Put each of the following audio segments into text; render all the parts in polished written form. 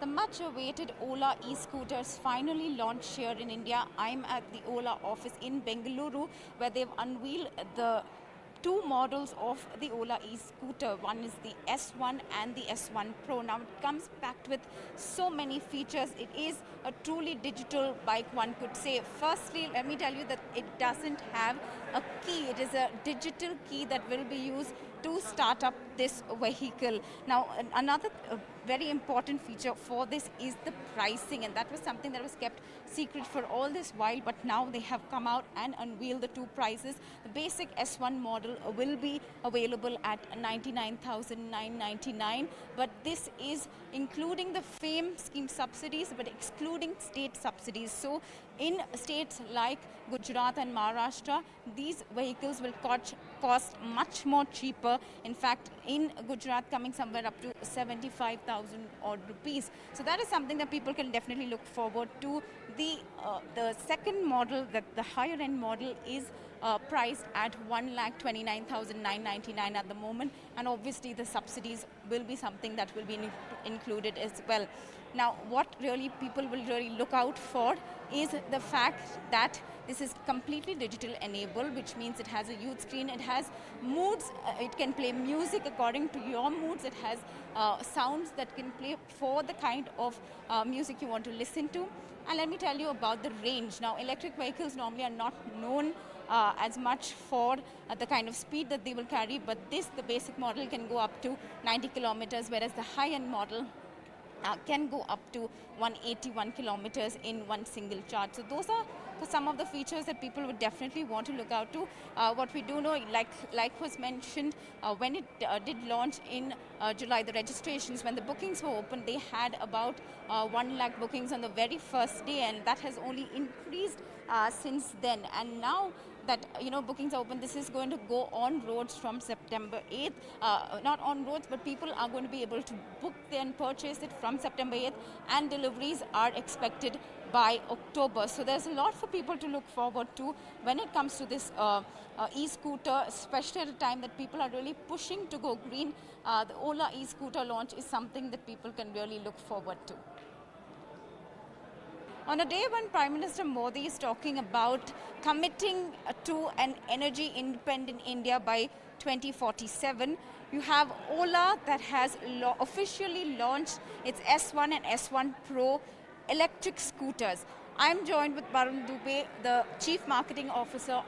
The much-awaited Ola e-scooters finally launched here in India. I'm at the Ola office in Bengaluru, where they've unveiled the two models of the Ola e-scooter. One is the S1 and the S1 Pro. Now it comes packed with so many features. It is a truly digital bike, one could say. Firstly, let me tell you that it doesn't have a key. It is a digital key that will be used to start up this vehicle. Now another very important feature for this is the pricing, and that was something that was kept secret for all this while, but now they have come out and unveiled the two prices. The basic S1 model will be available at 99,999, but this is including the FAME scheme subsidies but excluding state subsidies. So in states like Gujarat and Maharashtra, these vehicles will cost much more cheaper. In fact, in Gujarat, coming somewhere up to 75,000 odd rupees. So that is something that people can definitely look forward to. The second model, the higher end model, is priced at 1,29,999 at the moment, and obviously the subsidies will be something that will be included as well. Now, what really people will really look out for is the fact that this is completely digital enabled, which means it has a huge screen, it has moods, it can play music according to your moods, it has sounds that can play for the kind of music you want to listen to. And let me tell you about the range. Now, electric vehicles normally are not known as much for the kind of speed that they will carry, but the basic model can go up to 90 kilometers, whereas the high-end model can go up to 181 kilometers in one single charge. So those are some of the features that people would definitely want to look out to. What we do know, like was mentioned, when it did launch in July, the registrations, when the bookings were open, they had about 1 lakh bookings on the very first day, and that has only increased since then. And now that bookings are open, this is going to go on roads from September 8th. Not on roads, but people are going to be able to book and purchase it from September 8th, and deliveries are expected by October. So there's a lot for people to look forward to when it comes to this e-scooter, especially at a time that people are really pushing to go green. The Ola e-scooter launch is something that people can really look forward to. On a day when Prime Minister Modi is talking about committing to an energy independent India by 2047, you have Ola that has officially launched its S1 and S1 Pro electric scooters. I'm joined with Varun Dubey, the Chief Marketing Officer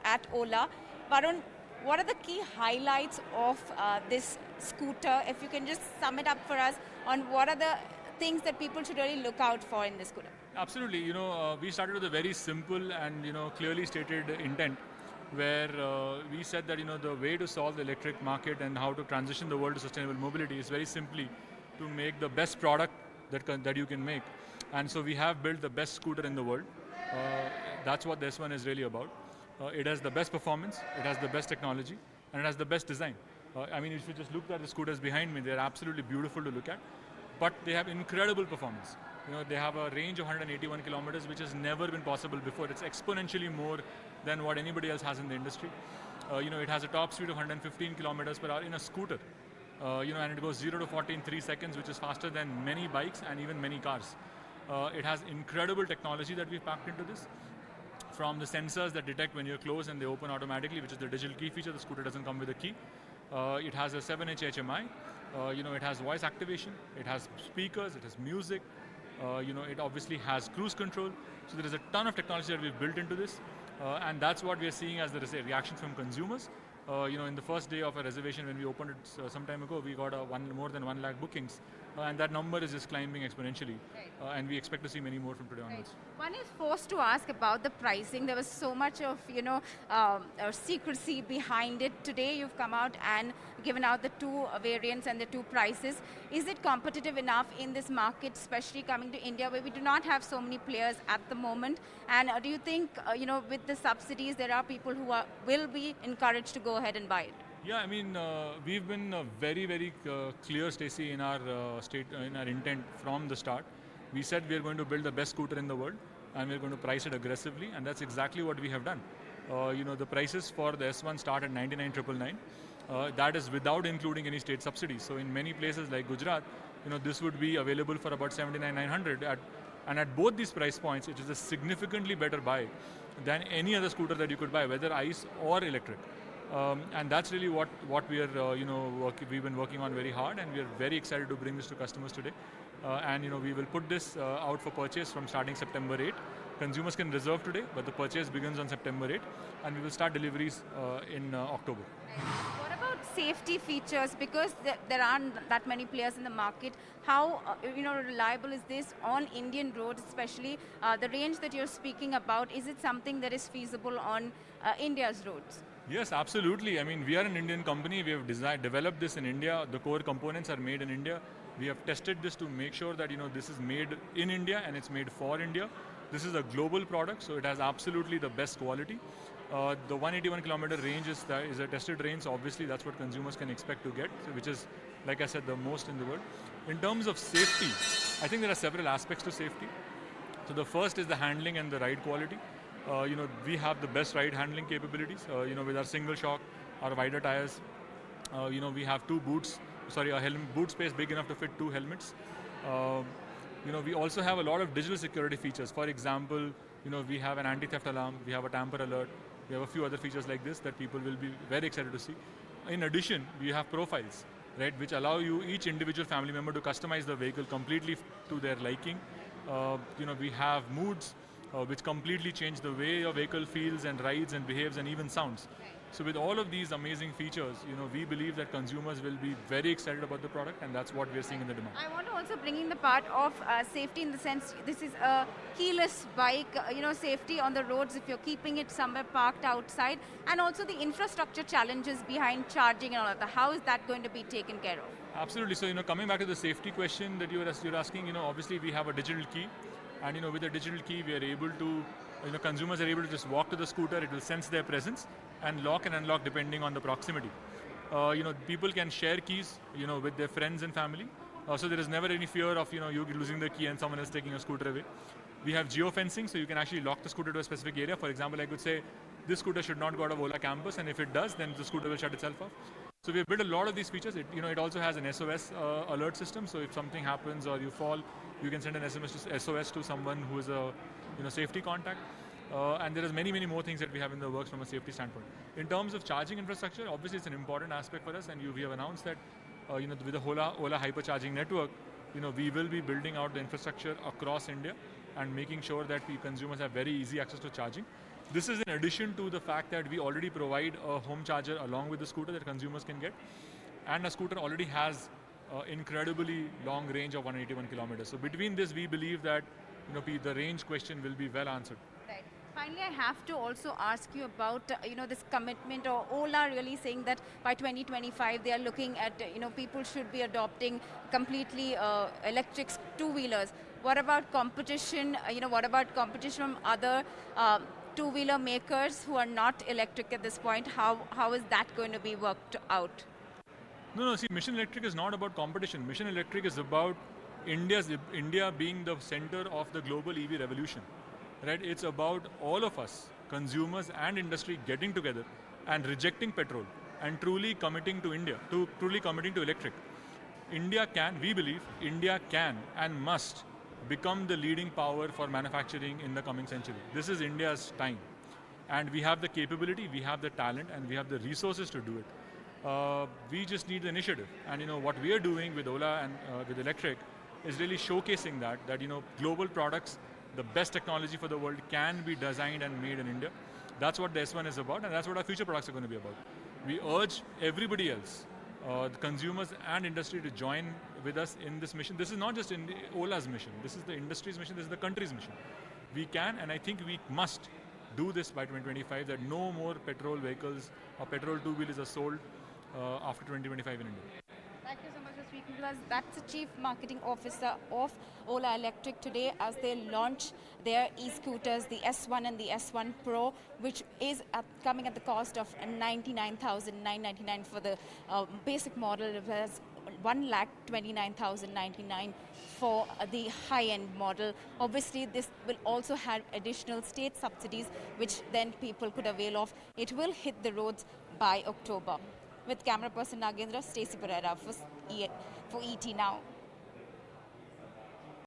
at Ola. Varun, what are the key highlights of this scooter? If you can just sum it up for us on what are the things that people should really look out for in this scooter. Absolutely. We started with a very simple and clearly stated intent, where we said that the way to solve the electric market and how to transition the world to sustainable mobility is very simply to make the best product that you can make. And so we have built the best scooter in the world. That's what this one is really about. It has the best performance, it has the best technology, and it has the best design. If you just look at the scooters behind me, they're absolutely beautiful to look at, but they have incredible performance. They have a range of 181 kilometers, which has never been possible before. It's exponentially more than what anybody else has in the industry. It has a top speed of 115 kilometers per hour in a scooter. And it goes 0 to 40 in 3 seconds, which is faster than many bikes and even many cars. It has incredible technology that we've packed into this. From the sensors that detect when you're close and they open automatically, which is the digital key feature. The scooter doesn't come with a key. It has a 7-inch HMI. It has voice activation. It has speakers. It has music. It obviously has cruise control. So there is a ton of technology that we've built into this. And that's what we are seeing as the reaction from consumers. In the first day of a reservation when we opened it some time ago, we got more than 1 lakh bookings. And that number is just climbing exponentially. Right. And we expect to see many more from today onwards. One is forced to ask about the pricing. There was so much of secrecy behind it. Today you've come out and given out the two variants and the two prices. Is it competitive enough in this market, especially coming to India, where we do not have so many players at the moment? And do you think with the subsidies there are people who will be encouraged to go ahead and buy it? Yeah, we've been very, very clear, Stacy, in our intent from the start. We said we are going to build the best scooter in the world, and we're going to price it aggressively, and that's exactly what we have done. The prices for the S1 start at 99,999. That is without including any state subsidies. So in many places like Gujarat, this would be available for about 79,900 and at both these price points, it is a significantly better buy than any other scooter that you could buy, whether ICE or electric. And that's really what we are, we've been working on very hard, and we are very excited to bring this to customers today. And we will put this out for purchase from starting September 8. Consumers can reserve today, but the purchase begins on September 8, and we will start deliveries in October. What about safety features? Because there aren't that many players in the market. How reliable is this on Indian roads, especially the range that you're speaking about? Is it something that is feasible on India's roads? Yes, absolutely. I mean, we are an Indian company. We have developed this in India. The core components are made in India. We have tested this to make sure that this is made in India and it's made for India. This is a global product, so it has absolutely the best quality. The 181 kilometer range is a tested range, so obviously that's what consumers can expect to get, which is, like I said, the most in the world. In terms of safety, I think there are several aspects to safety. So the first is the handling and the ride quality. We have the best ride handling capabilities, with our single shock, our wider tires. We have a boot space big enough to fit 2 helmets. We also have a lot of digital security features. For example, we have an anti-theft alarm, we have a tamper alert, we have a few other features like this that people will be very excited to see. In addition, we have profiles, right, which allow each individual family member to customize the vehicle completely to their liking. We have moods, which completely change the way your vehicle feels and rides and behaves and even sounds. So with all of these amazing features, we believe that consumers will be very excited about the product, and that's what we are seeing in the demand. I want to also bring in the part of safety, in the sense this is a keyless bike, safety on the roads if you're keeping it somewhere parked outside, and also the infrastructure challenges behind charging and all of that. How is that going to be taken care of? Absolutely. So, coming back to the safety question that you're asking, obviously we have a digital key, and with the digital key we are able to, consumers are able to just walk to the scooter, it will sense their presence and lock and unlock depending on the proximity. People can share keys, with their friends and family. So there is never any fear of, you losing the key and someone else taking your scooter away. We have geofencing, so you can actually lock the scooter to a specific area. For example, I could say, this scooter should not go out of Ola campus, and if it does, then the scooter will shut itself off. So we've built a lot of these features. It also has an SOS alert system, so if something happens or you fall, you can send an SOS to someone who is a safety contact. And there is many more things that we have in the works from a safety standpoint. In terms of charging infrastructure, obviously it's an important aspect for us, and we have announced that with the Ola Hyper Charging network, we will be building out the infrastructure across India and making sure that consumers have very easy access to charging. This is in addition to the fact that we already provide a home charger along with the scooter that consumers can get, and a scooter already has incredibly long range of 181 kilometers. So between this, we believe that the range question will be well answered. Right. Finally, I have to also ask you about this commitment, or Ola really saying that by 2025 they are looking at people should be adopting completely electric two-wheelers. What about competition? What about competition from other two-wheeler makers who are not electric at this point? How is that going to be worked out? No, see, Mission Electric is not about competition. Mission Electric is about India being the center of the global EV revolution. Right? It's about all of us, consumers and industry, getting together and rejecting petrol and truly committing to electric. We believe India can and must become the leading power for manufacturing in the coming century. This is India's time. And we have the capability, we have the talent, and we have the resources to do it. We just need the initiative. And what we are doing with Ola and with electric is really showcasing that global products, the best technology for the world, can be designed and made in India. That's what the S1 is about, and that's what our future products are going to be about. We urge everybody else, the consumers and industry, to join with us in this mission. This is not just Ola's mission. This is the industry's mission. This is the country's mission. We can, and I think we must, do this by 2025, that no more petrol vehicles or petrol two-wheelers are sold after 2025 in India. Thank you so much for speaking to us. That's the Chief Marketing Officer of Ola Electric today as they launch their e-scooters, the S1 and the S1 Pro, which is coming at the cost of 99,999 for the basic model. It has 1,29,099 for the high-end model. Obviously, this will also have additional state subsidies, which then people could avail of. It will hit the roads by October. with camera person Nagendra, Stacy Pereira for ET Now.